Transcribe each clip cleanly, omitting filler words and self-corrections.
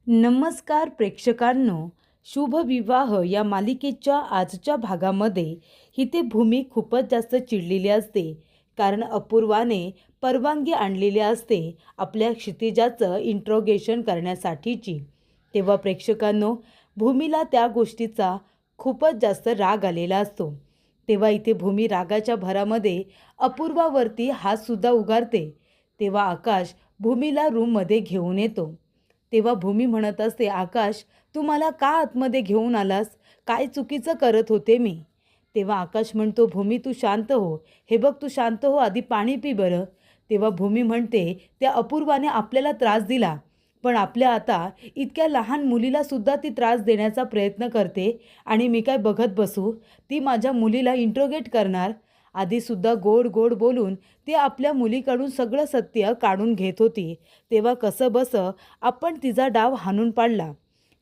नमस्कार प्रेक्षकांनो. शुभ विवाह या मालिकेच्या आजच्या भागामध्ये इथे भूमी खूपच जास्त चिडलेली असते, कारण अपूर्वाने परवानगी आणलेली असते आपल्या क्षितिजाचं इंट्रोगेशन करण्यासाठीची. तेव्हा प्रेक्षकांनो, भूमीला त्या गोष्टीचा खूपच जास्त राग आलेला असतो. तेव्हा इथे भूमी रागाच्या भरामध्ये अपूर्वावरती हातसुद्धा उगारते. तेव्हा आकाश भूमीला रूममध्ये घेऊन येतो. तेव्हा भूमी म्हणत असते, आकाश, तू मला का आतमध्ये घेऊन आलास? काय चुकीचं करत होते मी? तेव्हा आकाश म्हणतो, भूमी तू शांत हो. हे बघ, तू शांत हो, आधी पाणी पी बरं. तेव्हा भूमी म्हणते, त्या अपूर्वाने आपल्याला त्रास दिला, पण आपल्या आता इतक्या लहान मुलीला सुद्धा ती त्रास देण्याचा प्रयत्न करते आणि मी काय बघत बसू? ती माझ्या मुलीला इंट्रोगेट करणार. आधीसुद्धा गोड गोड बोलून ती आपल्या मुलीकडून सगळं सत्य काढून घेत होती. तेव्हा कसं बसं आपण तिचा डाव हाणून पाडला.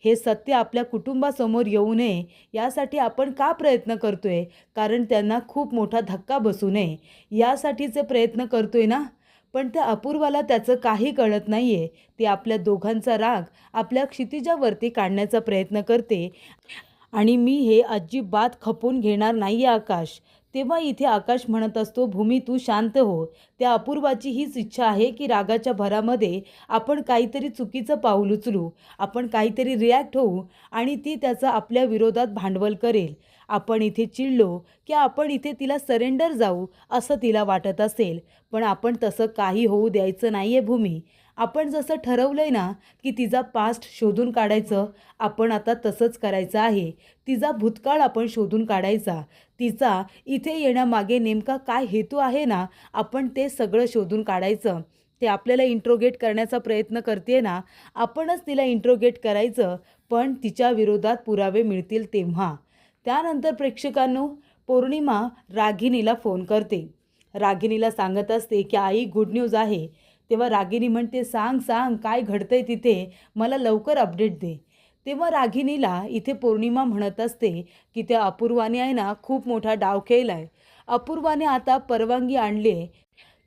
हे सत्य आपल्या कुटुंबासमोर येऊ नये यासाठी आपण का प्रयत्न करतोय? कारण त्यांना खूप मोठा धक्का बसू नये यासाठीचे प्रयत्न करतोय ना. पण त्या अपूर्वाला त्याचं काही कळत नाही आहे. ती आपल्या दोघांचा राग आपल्या क्षितिजावरती काढण्याचा प्रयत्न करते आणि मी हे अजिबात खपून घेणार नाही आहे आकाश. तेव्हा इथे आकाश म्हणत असतो, भूमी तू शांत हो. त्या अपूर्वाची हीच इच्छा आहे की रागाच्या भरामध्ये आपण काहीतरी चुकीचं पाऊल उचलू, आपण काहीतरी रिॲक्ट होऊ आणि ती त्याचं आपल्या विरोधात भांडवल करेल. आपण इथे चिडलो की आपण इथे तिला सरेंडर जाऊ असं तिला वाटत असेल, पण आपण तसं काही होऊ द्यायचं नाही आहे भूमी. आपण जसं ठरवलं आहे ना की तिचा पास्ट शोधून काढायचं, आपण आता तसंच करायचं आहे. तिचा भूतकाळ आपण शोधून काढायचा. तिचा इथे येण्यामागे नेमका काय हेतू आहे ना, आपण ते सगळं शोधून काढायचं. ते आपल्याला इंट्रोगेट करण्याचा प्रयत्न करते ना, आपणच तिला इंट्रोगेट करायचं, पण तिच्या विरोधात पुरावे मिळतील तेव्हा. त्यानंतर प्रेक्षकांनो, पौर्णिमा रागिणीला फोन करते. रागिणीला सांगत असते की आई, गुड न्यूज आहे. तेव्हा रागिणी म्हणते, सांग सांग काय घडतंय तिथे, मला लवकर अपडेट दे. तेव्हा रागिणीला इथे पौर्णिमा म्हणत असते की त्या अपूर्वाने आहे ना खूप मोठा डाव केला आहे. अपूर्वाने आता परवानगी आणली आहे,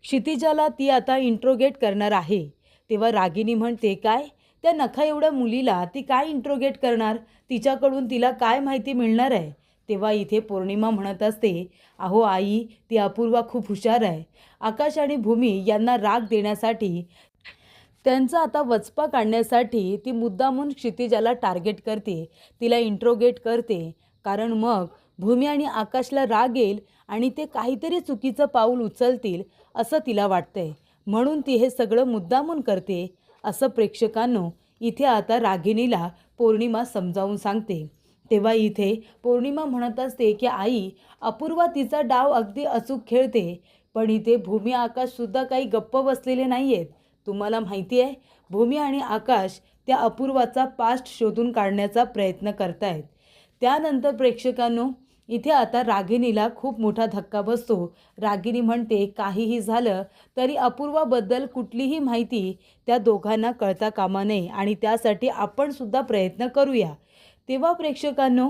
क्षितिजाला ती आता इंट्रोगेट करणार आहे. तेव्हा रागिणी म्हणते, काय त्या नखा एवढ्या मुलीला ती काय इंट्रोगेट करणार? तिच्याकडून तिला काय माहिती मिळणार आहे? तेव्हा इथे पौर्णिमा म्हणत असते, अहो आई, ती अपूर्वा खूप हुशार आहे. आकाश आणि भूमी यांना राग देण्यासाठी, त्यांचा आता वचपा काढण्यासाठी ती मुद्दामून क्षितिजाला टार्गेट करते, तिला इंट्रोगेट करते. कारण मग भूमी आणि आकाशला राग येईल आणि ते काहीतरी चुकीचं पाऊल उचलतील असं तिला वाटतंय, म्हणून ती हे सगळं मुद्दामून करते असं प्रेक्षकांनो इथे आता रागिणीला पौर्णिमा समजावून सांगते. तेव्हा इथे पौर्णिमा म्हणत असते की आई, अपूर्वा तिचा डाव अगदी अचूक खेळते, पण इथे भूमी आकाशसुद्धा काही गप्प बसलेले नाही आहेत. तुम्हाला माहिती आहे, भूमी आणि आकाश त्या अपूर्वाचा पास्ट शोधून काढण्याचा प्रयत्न करतायत. त्यानंतर प्रेक्षकांनो इथे आता रागिणीला खूप मोठा धक्का बसतो. रागिणी म्हणते, काहीही झालं तरी अपूर्वाबद्दल कुठलीही माहिती त्या दोघांना कळता कामा नये आणि त्यासाठी आपण सुद्धा प्रयत्न करूया. तेव्हा प्रेक्षकांनो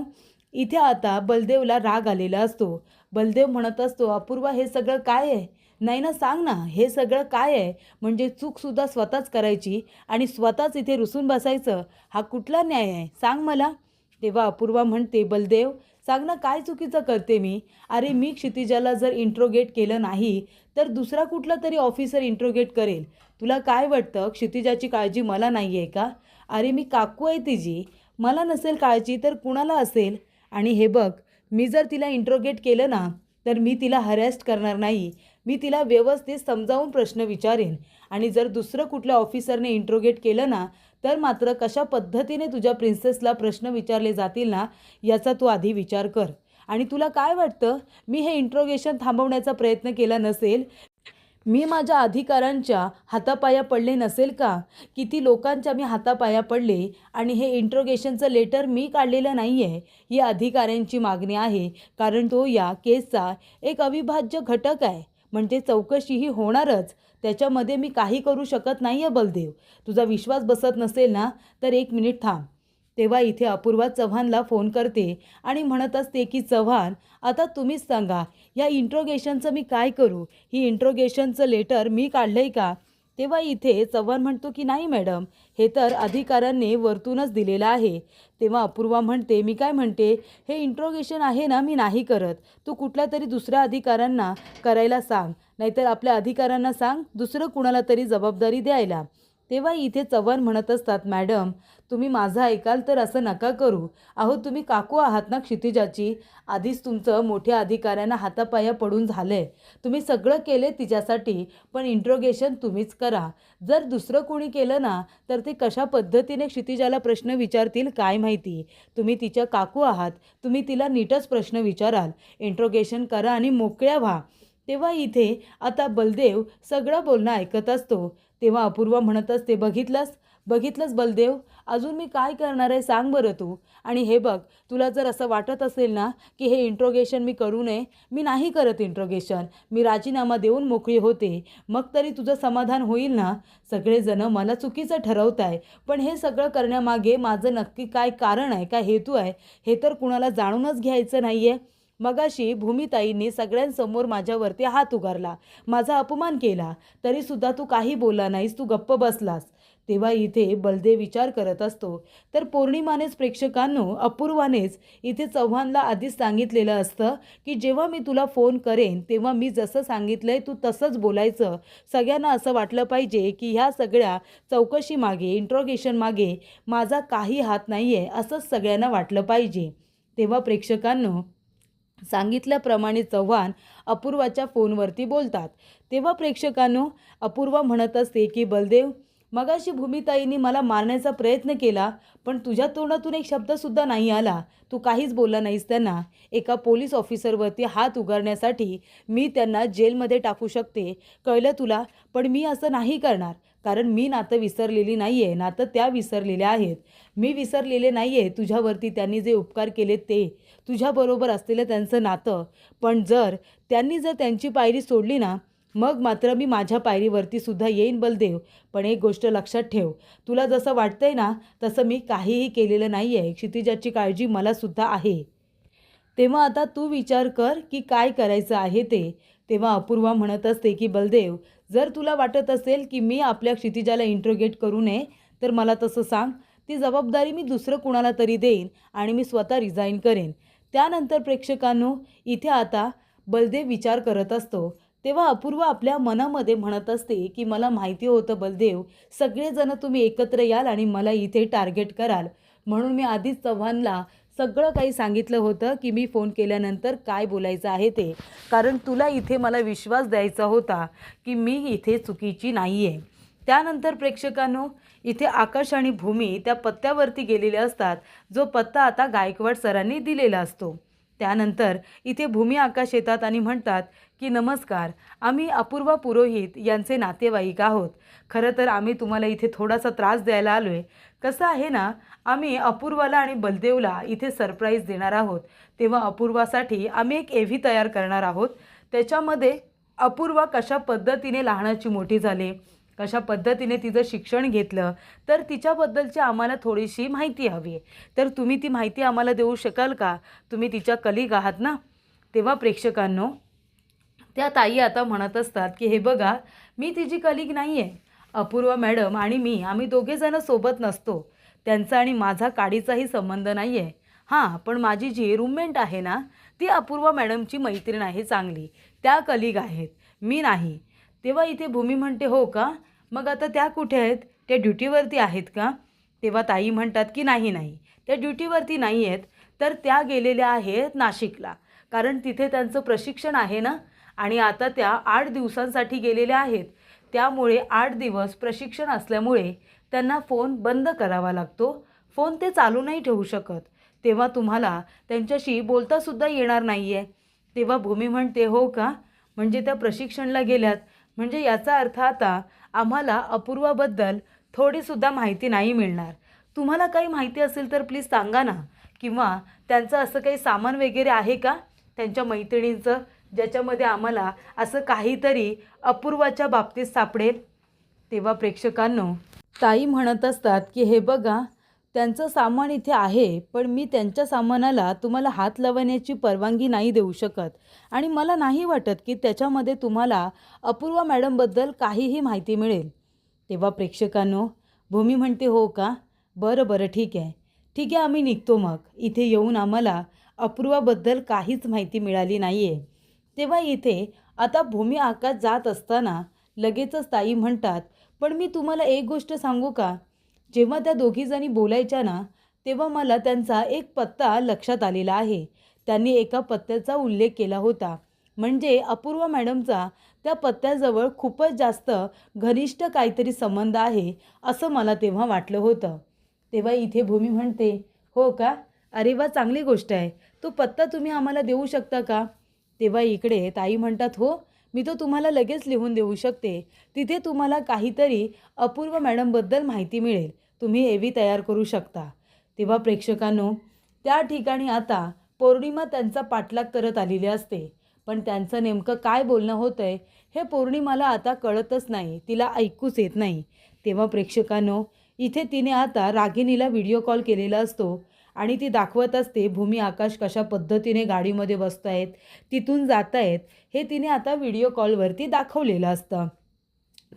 इथे आता बलदेवला राग आलेला असतो. बलदेव म्हणत असतो, अपूर्वा हे सगळं काय आहे? नाही ना, सांग ना, हे सगळं काय आहे? म्हणजे चूकसुद्धा स्वतःच करायची आणि स्वतःच इथे रुसून बसायचं, हा कुठला न्याय आहे? सांग मला. तेव्हा अपूर्वा म्हणते, बलदेव सांग ना, काय चुकीचं करते मी? अरे मी क्षितिजाला जर इंट्रोगेट केलं नाही तर दुसरा कुठला तरी ऑफिसर इंट्रोगेट करेल. तुला काय वाटतं, क्षितिजाची काळजी मला नाही आहे का? अरे मी काकू आहे तिची, मला नसेल काळजी तर कुणाला असेल? आणि हे बघ, मी जर तिला इंट्रोगेट केलं ना तर मी तिला हरॅस्ट करणार नाही, मी तिला व्यवस्थित समजावून प्रश्न विचारेन. आणि जर दुसरं कुठल्या ऑफिसरने इंट्रोगेट केलं ना तर मात्र कशा पद्धतीने तुझ्या प्रिन्सेसला प्रश्न विचारले जातील ना याचा तू आधी विचार कर. आणि तुला काय वाटतं, मी हे इंट्रोगेशन थांबवण्याचा प्रयत्न केला नसेल? मी माझ्या अधिकारांच्या हातापाया पडले नसेल का? किती लोकांच्या मी हातापाया पडले आणि हे इंट्रोगेशनचं लेटर मी काढलेलं नाही आहे. ही अधिकाऱ्यांची मागणी आहे, कारण तो या केसचा एक अविभाज्य घटक आहे. म्हणजे चौकशी ही होणारच, त्याच्यामध्ये मी काही करू शकत नाही आहे. बलदेव, तुझा विश्वास बसत नसेल ना तर एक मिनिट थांब. तेव्हा इथे अपूर्वा चव्हाणला फोन करते आणि म्हणत असते की चव्हाण, आता तुम्हीच सांगा, या इंट्रोगेशनचं मी काय करू? ही इंट्रोगेशनचं लेटर मी काढलं आहे का? तेव्हा इथे चव्हाण म्हणतो की नाही मॅडम, हे तर अधिकाऱ्यांनी वरतूनच दिलेलं आहे. तेव्हा अपूर्वा म्हणते, मी काय म्हणते, हे इंट्रोगेशन आहे ना, मी नाही करत. तू कुठल्या तरी दुसऱ्या अधिकाऱ्यांना करायला सांग, नाहीतर आपल्या अधिकाऱ्यांना सांग दुसरं कुणाला तरी जबाबदारी द्यायला. तेव्हा इथे चव्हाण म्हणत असतात, मॅडम तुम्ही माझं ऐकाल तर असं नका करू. अहो तुम्ही काकू आहात ना क्षितिजाची. आधीच तुमचं मोठ्या अधिकाऱ्यांना हातापाया पडून झालंय. तुम्ही सगळं केले तिच्यासाठी, पण इंट्रोगेशन तुम्हीच करा. जर दुसरं कोणी केलं ना तर ते कशा पद्धतीने क्षितिजाला प्रश्न विचारतील काय माहिती. तुम्ही तिच्या काकू आहात, तुम्ही तिला नीटच प्रश्न विचाराल. इंट्रोगेशन करा आणि मोकळ्या व्हा. तेव्हा इथे आता बलदेव सगळं बोलणं ऐकत असतो. तेव्हा अपूर्वा म्हणत असते, बघितलंस बलदेव, अजून मी काय करणार आहे सांग बरं तू. आणि हे बघ, तुला जर असं वाटत असेल ना की हे इंट्रोगेशन मी करू नये, मी नाही करत इंट्रोगेशन. मी राजीनामा देऊन मोकळी होते. मग तरी तुझं समाधान होईल ना. सगळेजण मला चुकीचं ठरवत आहे, पण हे सगळं करण्यामागे माझं नक्की काय कारण आहे, काय हेतू आहे, हे तर कुणाला जाणूनच घ्यायचं नाही आहे. मगाशी भूमिताईंनी सगळ्यांसमोर माझ्यावरती हात उगारला, माझा अपमान केला, तरीसुद्धा तू काही बोलला नाहीस, तू गप्प बसलास. तेव्हा इथे बलदेव विचार करत असतो. तर पौर्णिमानेच प्रेक्षकांनो, अपूर्वानेच इथे चव्हाणला आधीच सांगितलेलं असतं की जेव्हा मी तुला फोन करेन तेव्हा मी जसं सांगितलंय तू तसंच बोलायचं. सगळ्यांना असं वाटलं पाहिजे की ह्या सगळ्या चौकशीमागे, इंट्रोगेशन मागे माझा काही हात नाही आहे, असंच सगळ्यांना वाटलं पाहिजे. तेव्हा प्रेक्षकांनो, सांगितल्याप्रमाणे चव्हाण अपूर्वाच्या फोनवरती बोलतात. तेव्हा प्रेक्षकांनो, अपूर्वा म्हणत असते की बलदेव, मगाशी भूमिताईंनी मला मारण्याचा प्रयत्न केला, पण तुझ्या तोंडातून एक शब्दसुद्धा नाही आला. तू काहीच बोलला नाहीस त्यांना. एका पोलीस ऑफिसरवरती हात उगारण्यासाठी मी त्यांना जेलमध्ये टाकू शकते, कळलं तुला. पण मी असं नाही करणार, कारण मी नातं विसरलेली नाही आहे, नातं त्या विसरलेल्या आहेत. मी विसरलेले नाही आहे तुझ्यावरती त्यांनी जे उपकार केले ते, तुझ्याबरोबर असलेलं त्यांचं नातं. पण त्यांनी जर त्यांची पायरी सोडली ना, मग मात्र मी माझ्या पायरीवरती सुद्धा येईन बलदेव. पण एक गोष्ट लक्षात ठेव, तुला जसं वाटतंय ना तसं मी काहीही केलेलं नाही आहे. क्षितिजाची काळजी मला सुद्धा आहे. तेव्हा आता तू विचार कर की काय करायचं आहे ते. तेव्हा अपूर्वा म्हणत असते की बलदेव, जर तुला वाटत असेल की मी आपल्या क्षितिजाला इंट्रोगेट करू नये तर मला तसं सांग. ती जबाबदारी मी दुसरं कुणाला तरी देईन आणि मी स्वतः रिझाईन करेन. त्यानंतर प्रेक्षकांनो, इथे आता बलदेव विचार करत असतो. तेव्हा अपूर्वा आपल्या मनामध्ये म्हणत असते की मला माहिती होतं बलदेव, सगळेजण तुम्ही एकत्र याल आणि मला इथे टार्गेट कराल, म्हणून मी आधीच चव्हाणला सगळं काही सांगितलं होतं की मी फोन केल्यानंतर काय बोलायचं आहे ते. कारण तुला इथे मला विश्वास द्यायचा होता की मी इथे चुकीची नाही आहे. त्यानंतर प्रेक्षकांनो, इथे आकाश आणि भूमी त्या पत्त्यावरती गेलेले असतात, जो पत्ता आता गायकवाड सरांनी दिलेला असतो. त्यानंतर इथे भूमी आकाश येतात आणि म्हणतात की नमस्कार, आम्ही अपूर्वा पुरोहित यांचे नातेवाईक आहोत. खरं तर आम्ही तुम्हाला इथे थोडासा त्रास द्यायला आलो आहे. कसं आहे ना, आम्ही अपूर्वाला आणि बलदेवला इथे सरप्राईज देणार आहोत. तेव्हा अपूर्वासाठी आम्ही एक एव्ही तयार करणार आहोत. त्याच्यामध्ये अपूर्वा कशा पद्धतीने लहानाची मोठी झाली, कशा पद्धतीने तिचं शिक्षण घेतलं, तर तिच्याबद्दलची आम्हाला थोडीशी माहिती हवी आहे. तर तुम्ही ती माहिती आम्हाला देऊ शकाल का? तुम्ही तिच्या कलीग आहात ना. तेव्हा प्रेक्षकांनो, त्या ताई आता म्हणत असतात की हे बघा, मी तिची कलीग नाही आहे. अपूर्वा मॅडम आणि मी, आम्ही दोघेजणं सोबत नसतो. त्यांचा आणि माझा काडीचाही संबंध नाही आहे. हां, पण माझी जी रूममेट आहे ना, ती अपूर्वा मॅडमची मैत्रीण आहे चांगली. त्या कलीग आहेत, मी नाही. तेव्हा इथे भूमी म्हणते, हो का, मग आता त्या कुठे आहेत, त्या ड्युटीवरती आहेत का? तेव्हा ताई म्हणतात की नाही, त्या ड्युटीवरती नाही आहेत, तर त्या गेलेल्या आहेत नाशिकला. कारण तिथे त्यांचं प्रशिक्षण आहे ना, आणि आता त्या 8 दिवसांसाठी गेलेल्या आहेत. त्यामुळे 8 दिवस प्रशिक्षण असल्यामुळे त्यांना फोन बंद करावा लागतो. फोन ते चालू नाही ठेवू शकत. तेव्हा तुम्हाला त्यांच्याशी बोलतासुद्धा येणार नाही आहे. तेव्हा भूमी म्हणते, हो का, म्हणजे त्या प्रशिक्षणाला गेल्यात, म्हणजे याचा अर्थ आता आम्हाला अपूर्वाबद्दल थोडीसुद्धा माहिती नाही मिळणार. तुम्हाला काही माहिती असेल तर प्लीज सांगा ना. किंवा त्यांचं असं काही सामान वगैरे आहे का त्यांच्या मैत्रिणींचं, ज्याच्यामध्ये आम्हाला असं काहीतरी अपूर्वाच्या बाबतीत सापडेल. तेव्हा प्रेक्षकांनो, ताई म्हणत असतात की हे बघा, त्यांचं सामान इथे आहे, पण मी त्यांच्या सामानाला तुम्हाला हात लावण्याची परवानगी नाही देऊ शकत. आणि मला नाही वाटत की त्याच्यामध्ये तुम्हाला अपूर्वा मॅडमबद्दल काहीही माहिती मिळेल. तेव्हा प्रेक्षकांनो, भूमी म्हणते, हो का, बरं बरं, ठीक आहे ठीक आहे, आम्ही निघतो मग. इथे येऊन आम्हाला अपूर्वाबद्दल काहीच माहिती मिळाली नाही आहे. तेव्हा इथे आता भूमी आकाश जात असताना लगेचच ताई म्हणतात, पण मी तुम्हाला एक गोष्ट सांगू का, जेव्हा त्या दोघीजणी बोलायच्या ना, तेव्हा मला त्यांचा एक पत्ता लक्षात आलेला आहे. त्यांनी एका पत्त्याचा उल्लेख केला होता. म्हणजे अपूर्वा मॅडमचा त्या पत्त्याजवळ खूपच जास्त घनिष्ठ काहीतरी संबंध आहे, असं मला तेव्हा वाटलं होतं. तेव्हा इथे भूमी म्हणते, हो का, अरे वा, चांगली गोष्ट आहे. तो पत्ता तुम्ही आम्हाला देऊ शकता का? तेव्हा इकडे ताई म्हणतात, हो, मी तो तुम्हाला लगेच लिहून देऊ शकते. तिथे तुम्हाला काहीतरी अपूर्वा मॅडमबद्दल माहिती मिळेल. तुम्ही एवी तयार करू शकता. तेव्हा प्रेक्षकांनो, त्या ठिकाणी आता पौर्णिमा त्यांचा पाठलाग करत आलेली असते. पण त्यांचं नेमकं काय बोलणं होतं आहे हे पौर्णिमाला आता कळतच नाही, तिला ऐकूच येत नाही. तेव्हा प्रेक्षकांनो, इथे तिने आता रागिणीला व्हिडिओ कॉल केलेला असतो आणि ती दाखवत असते भूमी आकाश कशा पद्धतीने गाडीमध्ये बसत आहेत, तिथून जात आहेत, हे तिने आता व्हिडिओ कॉलवरती दाखवलेलं असतं.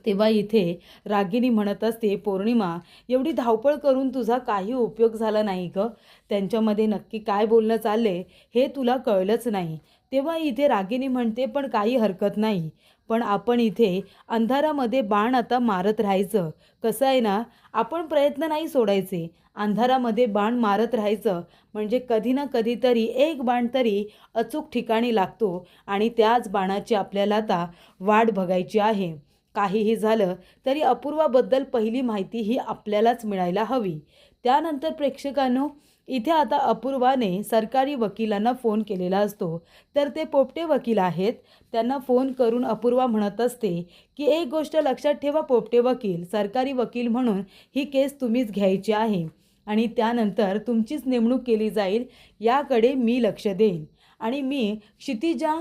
तेव्हा इथे रागिणी म्हणत असते, पौर्णिमा, एवढी धावपळ करून तुझा काही उपयोग झाला नाही गं. त्यांच्यामध्ये नक्की काय बोलणं चाललंय हे तुला कळलंच नाही. तेव्हा इथे रागिणी म्हणते, पण काही हरकत नाही, पण आपण इथे अंधारामध्ये बाण आता मारत राहायचं. कसं आहे ना, आपण प्रयत्न नाही सोडायचे. अंधारामध्ये बाण मारत राहायचं म्हणजे कधी ना कधीतरी एक बाण तरी अचूक ठिकाणी लागतो आणि त्याच बाणाची आपल्याला आता वाट बघायची आहे. काहीही झालं तरी अपूर्वाबद्दल पहिली माहिती ही आपल्यालाच मिळायला हवी. त्यानंतर प्रेक्षकांनो, इथे आता अपूर्वाने सरकारी वकिलांना फोन केलेला असतो. तर ते पोपटे वकील आहेत. त्यांना फोन करून अपूर्वा म्हणत असते की एक गोष्ट लक्षात ठेवा पोपटे वकील, सरकारी वकील म्हणून ही केस तुम्हीच घ्यायची आहे आणि त्यानंतर तुमचीच नेमणूक केली जाईल, याकडे मी लक्ष देईन आणि मी क्षितिजा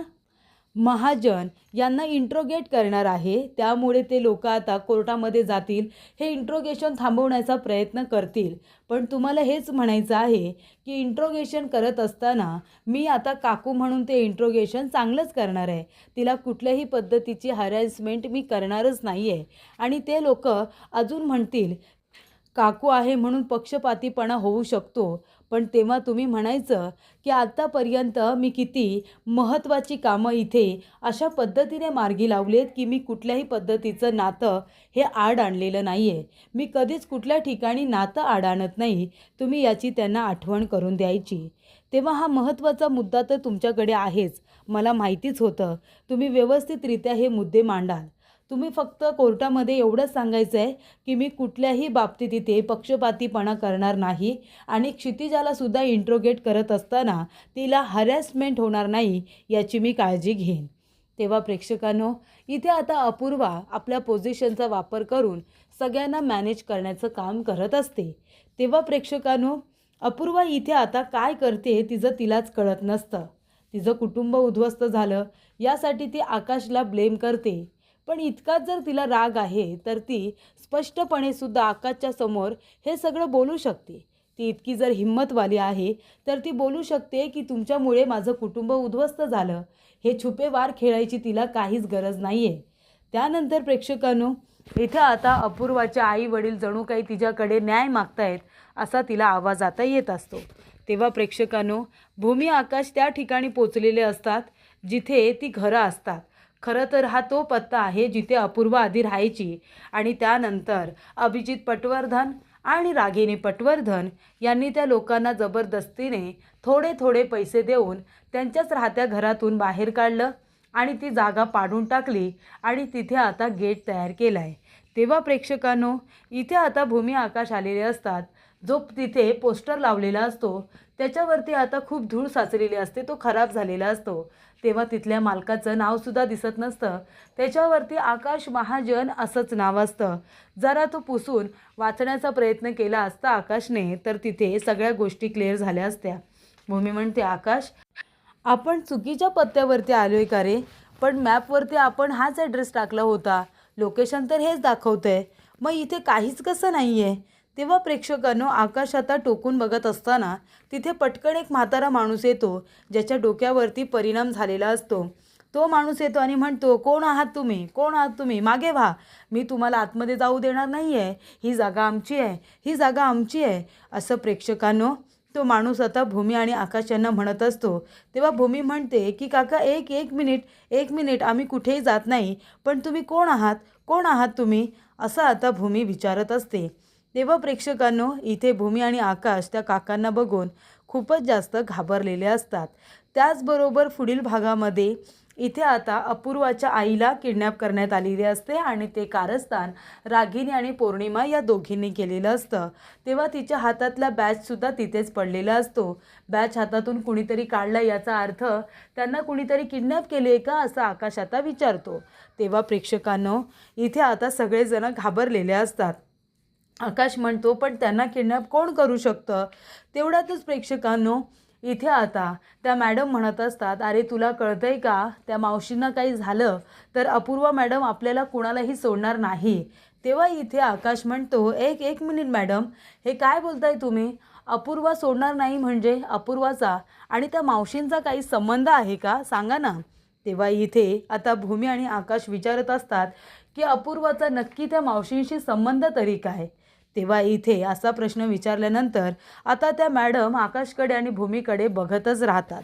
महाजन यांना इंट्रोगेट करणार आहे. त्यामुळे ते लोक आता कोर्टामध्ये जातील, हे इंट्रोगेशन थांबवण्याचा प्रयत्न करतील. पण तुम्हाला हेच म्हणायचं आहे की इंट्रोगेशन करत असताना मी आता काकू म्हणून ते इंट्रोगेशन चांगलंच करणार आहे. तिला कुठल्याही पद्धतीची हॅरॅसमेंट मी करणारच नाही आहे. आणि ते लोक अजून म्हणतील काकू आहे म्हणून पक्षपातीपणा होऊ शकतो. पण तेव्हा तुम्ही म्हणायचं की आत्तापर्यंत मी किती महत्त्वाची कामं इथे अशा पद्धतीने मार्गी लावलेत की मी कुठल्याही पद्धतीचं नातं हे आड आणलेलं नाही आहे. मी कधीच कुठल्या ठिकाणी नातं आड आणत नाही. तुम्ही याची त्यांना आठवण करून द्यायची. तेव्हा हा महत्त्वाचा मुद्दा तर तुमच्याकडे आहेच, मला माहितीच होतं. तुम्ही व्यवस्थितरित्या हे मुद्दे मांडाल. तुम्ही फक्त कोर्टामध्ये एवढंच सांगायचं आहे की मी कुठल्याही बाबतीत इथे पक्षपातीपणा करणार नाही आणि क्षितिजालासुद्धा इंट्रोगेट करत असताना तिला हॅरॅसमेंट होणार नाही याची मी काळजी घेईन. तेव्हा प्रेक्षकांनो, इथे आता अपूर्वा आपल्या पोझिशनचा वापर करून सगळ्यांना मॅनेज करण्याचं काम करत असते. तेव्हा प्रेक्षकांनो, अपूर्वा इथे आता काय करते तिचं तिलाच कळत नसतं. तिचं कुटुंब उद्ध्वस्त झालं यासाठी ती आकाशला ब्लेम करते. पण इतकाच जर तिला राग आहे तर ती स्पष्टपणे सुद्धा आकाशच्या समोर हे सगळं बोलू शकते. ती इतकी जर हिंमतवाली आहे तर ती बोलू शकते की तुमच्यामुळे माझं कुटुंब उद्ध्वस्त झालं. हे छुपे वार खेळायची तिला काहीच गरज नाही आहे. त्यानंतर प्रेक्षकांनो, इथं आता अपूर्वाचे आई वडील जणू काही तिच्याकडे न्याय मागतायत असा तिला आवाज आता येत असतो. तेव्हा प्रेक्षकांनो, भूमी आकाश त्या ठिकाणी पोचलेले असतात जिथे ती घरं असतात. खरं तर हा तो पत्ता आहे जिथे अपूर्वा आधी राहायची आणि त्यानंतर अभिजित पटवर्धन आणि रागिनी पटवर्धन यांनी त्या लोकांना जबरदस्तीने थोडे थोडे पैसे देऊन त्यांच्याच राहत्या घरातून बाहेर काढलं आणि ती जागा पाडून टाकली आणि तिथे आता गेट तयार केला आहे. तेव्हा प्रेक्षकांनो, इथे आता भूमी आकाश आलेले असतात. जो तिथे पोस्टर लावलेला असतो त्याच्यावरती आता खूप धूळ साचलेली असते, तो खराब झालेला असतो. तेव्हा तिथल्या मालकाचं नावसुद्धा दिसत नसतं. त्याच्यावरती आकाश महाजन असंच नाव असतं. जरा तो पुसून वाचण्याचा प्रयत्न केला असता आकाशने तर तिथे सगळ्या गोष्टी क्लिअर झाल्या असत्या. भूमी म्हणते, आकाश, आपण चुकीच्या पत्त्यावरती आलो आहे का रे? पण मॅपवरती आपण हाच ॲड्रेस टाकला होता, लोकेशन तर हेच दाखवतं आहे, मग इथे काहीच कसं नाही आहे? तेव्हा प्रेक्षकांनो, आकाश आता टोकून बघत असताना तिथे पटकन एक म्हातारा माणूस येतो ज्याच्या डोक्यावरती परिणाम झालेला असतो. तो माणूस येतो आणि म्हणतो, कोण आहात तुम्ही, कोण आहात तुम्ही, मागे व्हा, मी तुम्हाला आतमध्ये जाऊ देणार नाही आहे, ही जागा आमची आहे, ही जागा आमची आहे. असं प्रेक्षकांनो तो माणूस आता भूमी आणि आकाश यांना म्हणत असतो. तेव्हा भूमी म्हणते की काका एक मिनिट आम्ही कुठेही जात नाही, पण तुम्ही कोण आहात, कोण आहात तुम्ही, असं आता भूमी विचारत असते. तेव्हा प्रेक्षकांनो इथे भूमी आणि आकाश त्या काकांना बघून खूपच जास्त घाबरलेले असतात. त्याचबरोबर पुढील भागामध्ये इथे आता अपूर्वाच्या आईला किडनॅप करण्यात आलेली असते आणि ते कारस्थान रागिनी आणि पौर्णिमा या दोघींनी केलेलं असतं. तेव्हा तिच्या हातातला बॅचसुद्धा तिथेच पडलेला असतो. बॅच हातातून कुणीतरी काढला याचा अर्थ त्यांना कुणीतरी किडनॅप केले का, असं आकाश आता विचारतो. तेव्हा प्रेक्षकांनो इथे आता सगळेजण घाबरलेले असतात. आकाश म्हणतो, पण त्यांना किडनॅप कोण करू शकतं. तेवढ्यातच प्रेक्षकांनो इथे आता त्या मॅडम म्हणत असतात, अरे तुला कळतंय का, त्या मावशींना काही झालं तर अपूर्वा मॅडम आपल्याला कुणालाही सोडणार नाही. तेव्हा इथे आकाश म्हणतो, एक मिनिट मॅडम, हे काय बोलताय तुम्ही, अपूर्वा सोडणार नाही म्हणजे अपूर्वाचा आणि त्या मावशींचा काही संबंध आहे का, सांगा ना. तेव्हा इथे आता भूमी आणि आकाश विचारत असतात की अपूर्वाचा नक्की त्या मावशींशी संबंध तरी काय. तेव्हा इथे असा प्रश्न विचारल्यानंतर आता त्या मॅडम आकाशकडे आणि भूमीकडे बघतच राहतात.